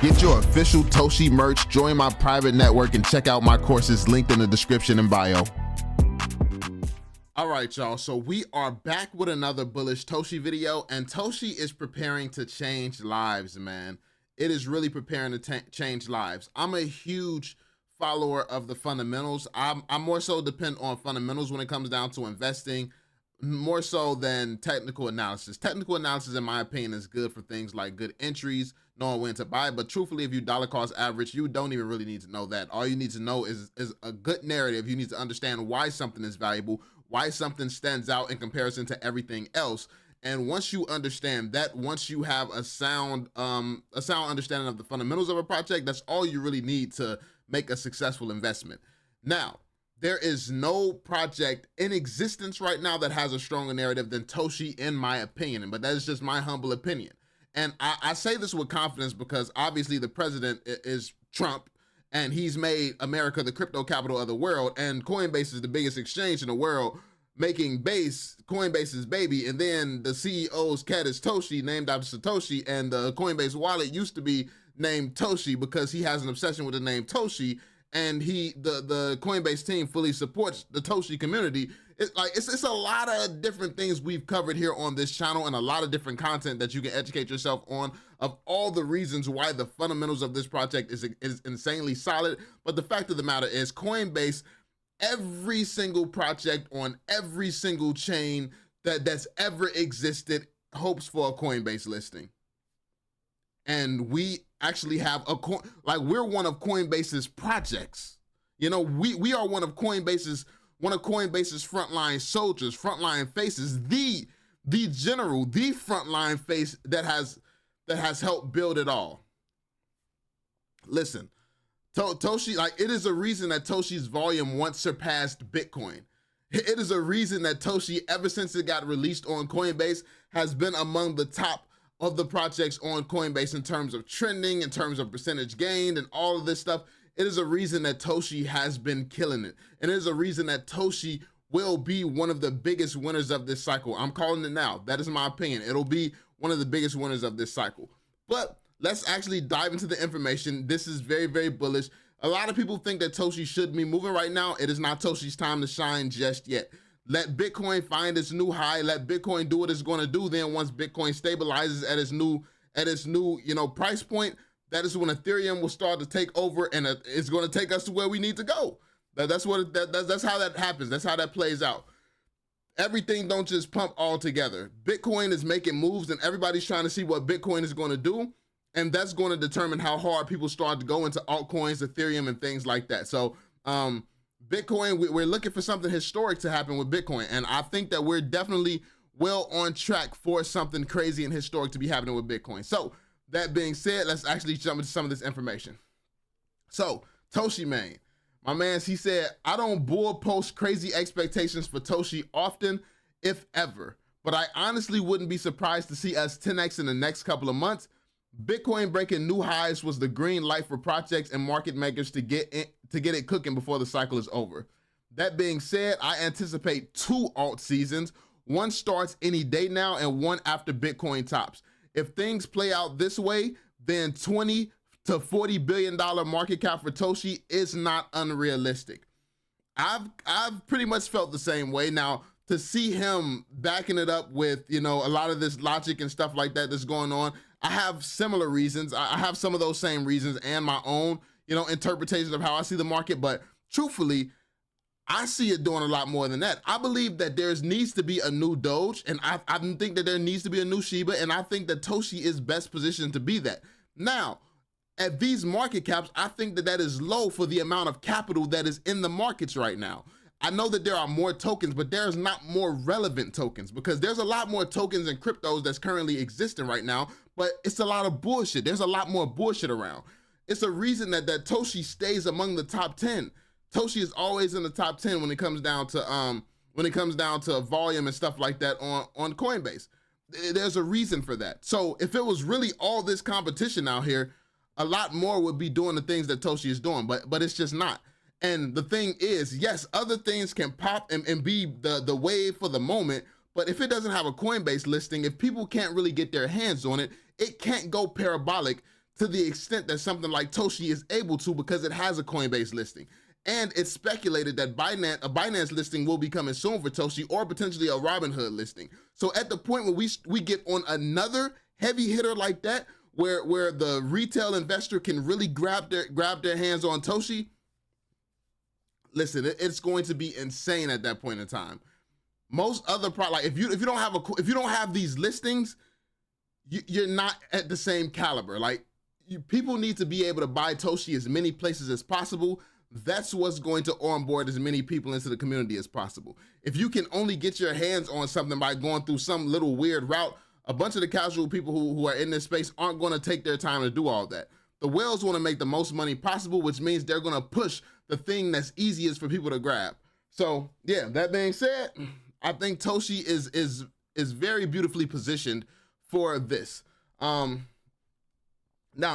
Get your official Toshi merch, join my private network, and check out my courses linked in the description and bio. All right, y'all, so we are back with another bullish Toshi video, and Toshi is preparing to change lives, man. It is really preparing to change lives. I'm a huge follower of the fundamentals. I'm more so dependent on fundamentals when it comes down to investing, more so than technical analysis. Technical analysis, in my opinion, is good for things like good entries, knowing when to buy, but truthfully, if you dollar cost average, you don't even really need to know that. All you need to know is a good narrative. You need to understand why something is valuable, why something stands out in comparison to everything else. And once you understand that, once you have a sound understanding of the fundamentals of a project, that's all you really need to make a successful investment. Now, there is no project in existence right now that has a stronger narrative than Toshi, in my opinion, but that is just my humble opinion. And I say this with confidence because obviously the president is Trump, and he's made America the crypto capital of the world, and Coinbase is the biggest exchange in the world, making Coinbase's baby, and then the CEO's cat is Toshi, named after Satoshi, and the Coinbase wallet used to be named Toshi because he has an obsession with the name Toshi, and the Coinbase team fully supports the Toshi community. It's a lot of different things we've covered here on this channel, and a lot of different content that you can educate yourself on, of all the reasons why the fundamentals of this project is insanely solid. But the fact of the matter is, Coinbase, every single project on every single chain that's ever existed hopes for a Coinbase listing. And we actually have we're one of Coinbase's projects. You know, we are one of Coinbase's frontline soldiers, frontline faces, the general, the frontline face that has helped build it all. Listen, Toshi, it is a reason that Toshi's volume once surpassed Bitcoin. It is a reason that Toshi, ever since it got released on Coinbase, has been among the top of the projects on Coinbase in terms of trending, in terms of percentage gained, and all of this stuff. It is a reason that Toshi has been killing it. And it is a reason that Toshi will be one of the biggest winners of this cycle. I'm calling it now. That is my opinion. It'll be one of the biggest winners of this cycle. But let's actually dive into the information. This is very, very bullish. A lot of people think that Toshi should be moving right now. It is not Toshi's time to shine just yet. Let Bitcoin find its new high. Let Bitcoin do what it's going to do. Then once Bitcoin stabilizes at its new price point, that is when Ethereum will start to take over, and it's going to take us to where we need to go. That's how that happens. That's how that plays out. Everything don't just pump all together. Bitcoin is making moves, and everybody's trying to see what Bitcoin is going to do, and that's going to determine how hard people start to go into altcoins, Ethereum, and things like that. So Bitcoin, we're looking for something historic to happen with Bitcoin, and I think that we're definitely well on track for something crazy and historic to be happening with Bitcoin. So that being said, let's actually jump into some of this information. So Toshi, man, my man, he said, I don't bull post crazy expectations for Toshi often, if ever, but I honestly wouldn't be surprised to see us 10x in the next couple of months. Bitcoin breaking new highs was the green light for projects and market makers to get it cooking before the cycle is over. That being said, I anticipate 2 alt seasons. One starts any day now and one after Bitcoin tops. If things play out this way, then $20 to $40 billion market cap for Toshi is not unrealistic. I've pretty much felt the same way. Now, to see him backing it up with, a lot of this logic and stuff like that that's going on, I have similar reasons. I have some of those same reasons and my own, interpretation of how I see the market. But truthfully, I see it doing a lot more than that. I believe that there needs to be a new Doge, and I think that there needs to be a new Shiba, and I think that Toshi is best positioned to be that. Now, at these market caps, I think that is low for the amount of capital that is in the markets right now. I know that there are more tokens, but there's not more relevant tokens, because there's a lot more tokens and cryptos that's currently existing right now, but it's a lot of bullshit. There's a lot more bullshit around. It's a reason that Toshi stays among the top 10. Toshi is always in the top 10 when it comes down to volume and stuff like that on Coinbase. There's a reason for that. So if it was really all this competition out here, a lot more would be doing the things that Toshi is doing, but it's just not. And the thing is, yes, other things can pop and be the wave for the moment, but if it doesn't have a Coinbase listing, if people can't really get their hands on it, it can't go parabolic to the extent that something like Toshi is able to, because it has a Coinbase listing. And it's speculated that a Binance listing will be coming soon for Toshi, or potentially a Robinhood listing. So at the point where we get on another heavy hitter like that, where the retail investor can really grab their hands on Toshi, listen, it's going to be insane at that point in time. Most other like if you don't have these listings, you're not at the same caliber. Like, people need to be able to buy Toshi as many places as possible. That's what's going to onboard as many people into the community as possible. If you can only get your hands on something by going through some little weird route, a bunch of the casual people who are in this space aren't going to take their time to do all that. The whales want to make the most money possible, which means they're going to push the thing that's easiest for people to grab. So yeah, that being said, I think Toshi is very beautifully positioned for this. Now,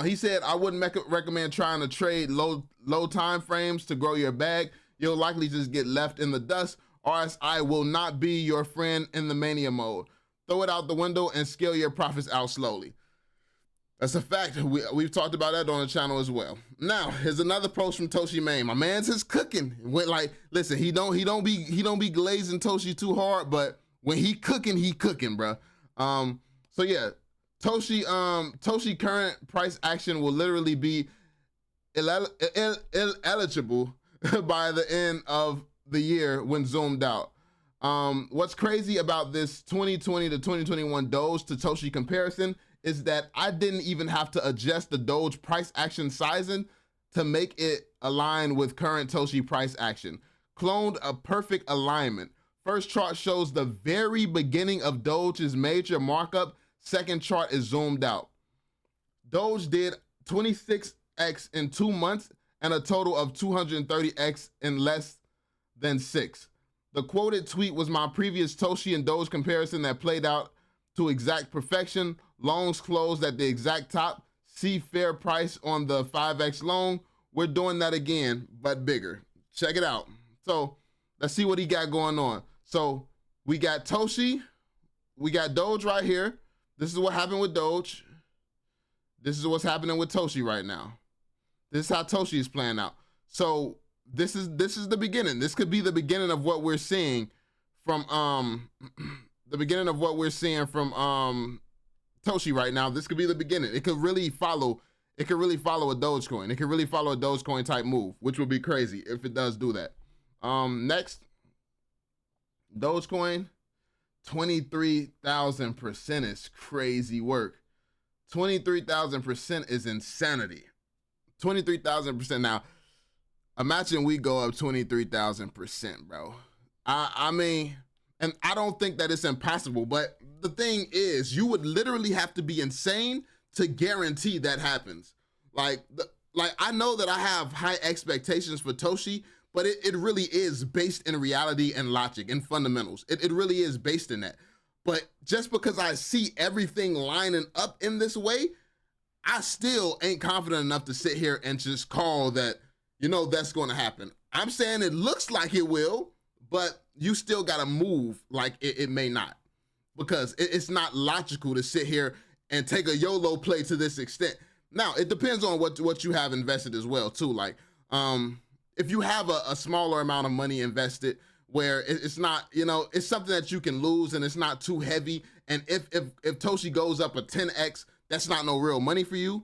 he said, I wouldn't recommend trying to trade low time frames to grow your bag. You'll likely just get left in the dust. RSI will not be your friend in the mania mode. Throw it out the window and scale your profits out slowly. That's a fact. We've talked about that on the channel as well. Now, here's another post from Toshi Main. My man's is cooking. Listen, he don't be glazing Toshi too hard, but when he cooking, bro. So yeah. Toshi current price action will literally be eligible by the end of the year when zoomed out. What's crazy about this 2020 to 2021 Doge to Toshi comparison is that I didn't even have to adjust the Doge price action sizing to make it align with current Toshi price action. Cloned a perfect alignment. First chart shows the very beginning of Doge's major markup. Second chart is zoomed out. Doge did 26x in 2 months and a total of 230x in less than 6. The quoted tweet was my previous Toshi and Doge comparison that played out to exact perfection. Longs closed at the exact top. See fair price on the 5x long. We're doing that again, but bigger. Check it out. So let's see what he got going on. So we got Toshi. We got Doge right here. This is what happened with Doge. This is what's happening with Toshi right now. This is how Toshi is playing out. So this is the beginning. This could be the beginning of what we're seeing from Toshi right now. This could be the beginning. It could really follow a Dogecoin. It could really follow a Dogecoin type move, which would be crazy if it does do that. Next, Dogecoin. 23,000% is crazy work. 23,000% is insanity. 23,000%. Now, imagine we go up 23,000%, bro. I mean, and I don't think that it's impossible, but the thing is, you would literally have to be insane to guarantee that happens. Like I know that I have high expectations for Toshi, but it really is based in reality and logic and fundamentals. It really is based in that. But just because I see everything lining up in this way, I still ain't confident enough to sit here and just call that, that's going to happen. I'm saying it looks like it will, but you still got to move like it may not, because it's not logical to sit here and take a YOLO play to this extent. Now, it depends on what you have invested as well, too. Like, if you have a smaller amount of money invested where it's not, it's something that you can lose and it's not too heavy. And if Toshi goes up a 10x, that's not no real money for you.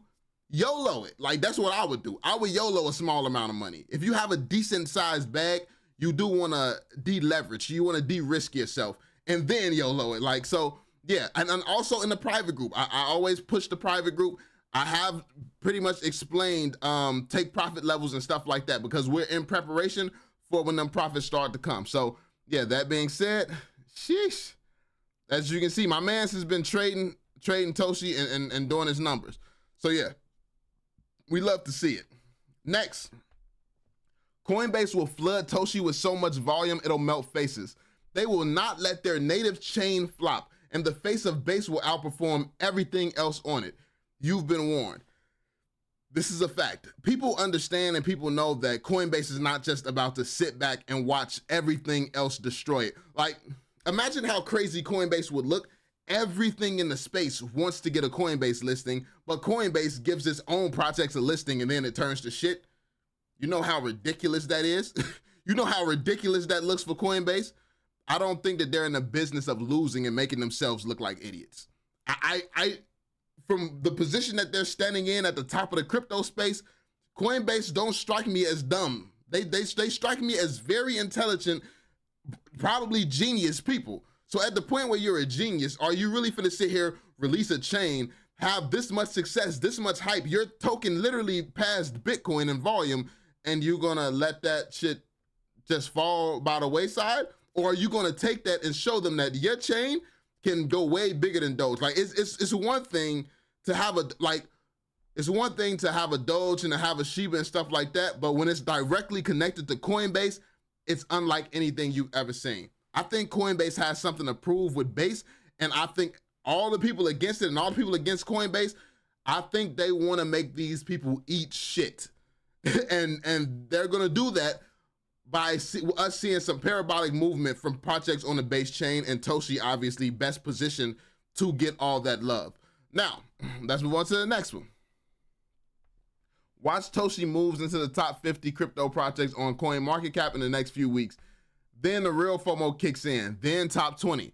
YOLO it. Like, that's what I would do. I would YOLO a small amount of money. If you have a decent sized bag, you do want to deleverage. You want to de-risk yourself and then YOLO it. Like, so yeah. And also in the private group, I always push the private group. I have pretty much explained take profit levels and stuff like that, because we're in preparation for when them profits start to come. So yeah, that being said, sheesh. As you can see, my man has been trading Toshi and doing his numbers. So yeah, we love to see it. Next, Coinbase will flood Toshi with so much volume it'll melt faces. They will not let their native chain flop, and the face of Base will outperform everything else on it. You've been warned. This is a fact. People understand and people know that Coinbase is not just about to sit back and watch everything else destroy it. Like, imagine how crazy Coinbase would look everything in the space wants to get a Coinbase listing, but Coinbase gives its own projects a listing and then it turns to shit. You know how ridiculous that is? You know how ridiculous that looks for Coinbase? I don't think that they're in the business of losing and making themselves look like idiots. I from the position that they're standing in at the top of the crypto space, Coinbase don't strike me as dumb. They strike me as very intelligent, probably genius people. So at the point where you're a genius, are you really finna sit here, release a chain, have this much success, this much hype, your token literally passed Bitcoin in volume, and you're gonna let that shit just fall by the wayside? Or are you gonna take that and show them that your chain can go way bigger than Doge? Like it's one thing to have it's one thing to have a Doge and to have a Shiba and stuff like that, but when it's directly connected to Coinbase, it's unlike anything you've ever seen. I think Coinbase has something to prove with Base, and I think all the people against it and all the people against Coinbase, I think they want to make these people eat shit. and they're going to do that by us seeing some parabolic movement from projects on the Base chain, and Toshi obviously best positioned to get all that love. Now, let's move on to the next one. Watch Toshi moves into the top 50 crypto projects on CoinMarketCap in the next few weeks. Then the real FOMO kicks in, then top 20.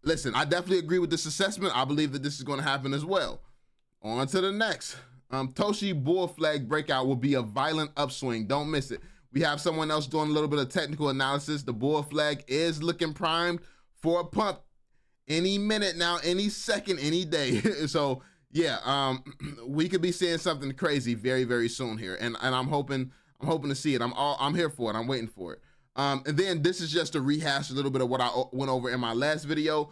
Listen, I definitely agree with this assessment. I believe that this is going to happen as well. On to the next. Toshi bull flag breakout will be a violent upswing. Don't miss it. We have someone else doing a little bit of technical analysis. The bull flag is looking primed for a pump any minute now, any second, any day. So yeah, we could be seeing something crazy very, very soon here, and I'm hoping to see it. I'm here for it. I'm waiting for it. And then this is just to rehash a little bit of what I went over in my last video.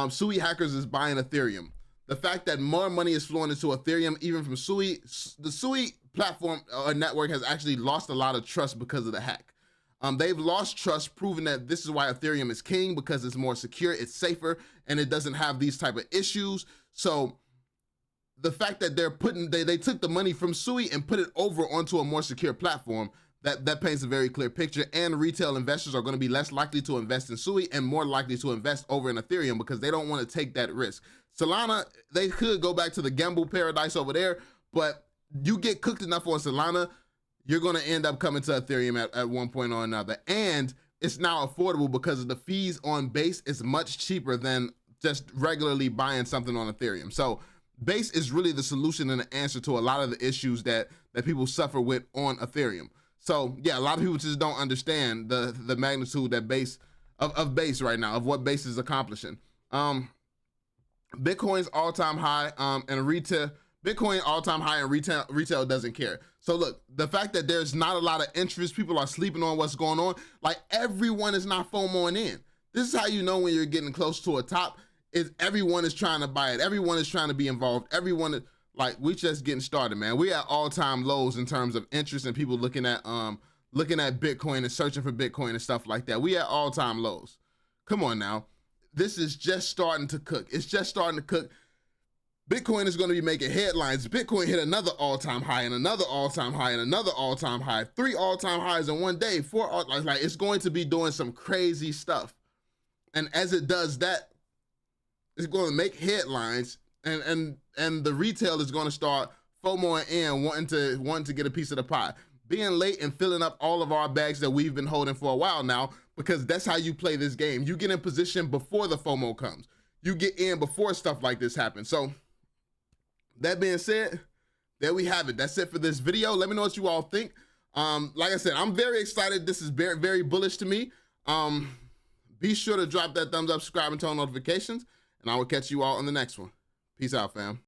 Sui Hackers is buying Ethereum. The fact that more money is flowing into Ethereum, even from Sui, the Sui platform or network has actually lost a lot of trust because of the hack. They've lost trust, proving that this is why Ethereum is king, because it's more secure, it's safer, and it doesn't have these type of issues. So the fact that they took the money from Sui and put it over onto a more secure platform, that paints a very clear picture, and retail investors are going to be less likely to invest in Sui and more likely to invest over in Ethereum because they don't want to take that risk. Solana, they could go back to the gamble paradise over there, but you get cooked enough on Solana, you're going to end up coming to Ethereum at one point or another. And it's now affordable because of the fees on Base is much cheaper than just regularly buying something on Ethereum. So Base is really the solution and the answer to a lot of the issues that people suffer with on Ethereum. So yeah, a lot of people just don't understand the magnitude that Base of Base right now, of what Base is accomplishing. Bitcoin's all-time high, and retail. Bitcoin all-time high, and retail doesn't care. So look, the fact that there's not a lot of interest, people are sleeping on what's going on. Like, everyone is not FOMOing in. This is how you know when you're getting close to a top. Is everyone is trying to buy it. Everyone is trying to be involved. Everyone is, like, we just getting started, man. We at all-time lows in terms of interest and people looking at Bitcoin and searching for Bitcoin and stuff like that. We at all-time lows. Come on now. This is just starting to cook. It's just starting to cook. Bitcoin is going to be making headlines. Bitcoin hit another all-time high and another all-time high and another all-time high. 3 all-time highs in one day. 4 like it's going to be doing some crazy stuff. And as it does that, it's going to make headlines, and the retail is going to start FOMOing in, wanting to get a piece of the pie. Being late and filling up all of our bags that we've been holding for a while now, because that's how you play this game. You get in position before the FOMO comes. You get in before stuff like this happens. So that being said, there we have it. That's it for this video. Let me know what you all think. Like I said, I'm very excited. This is very, very bullish to me. Be sure to drop that thumbs up, subscribe, and turn on notifications, and I will catch you all on the next one. Peace out, fam.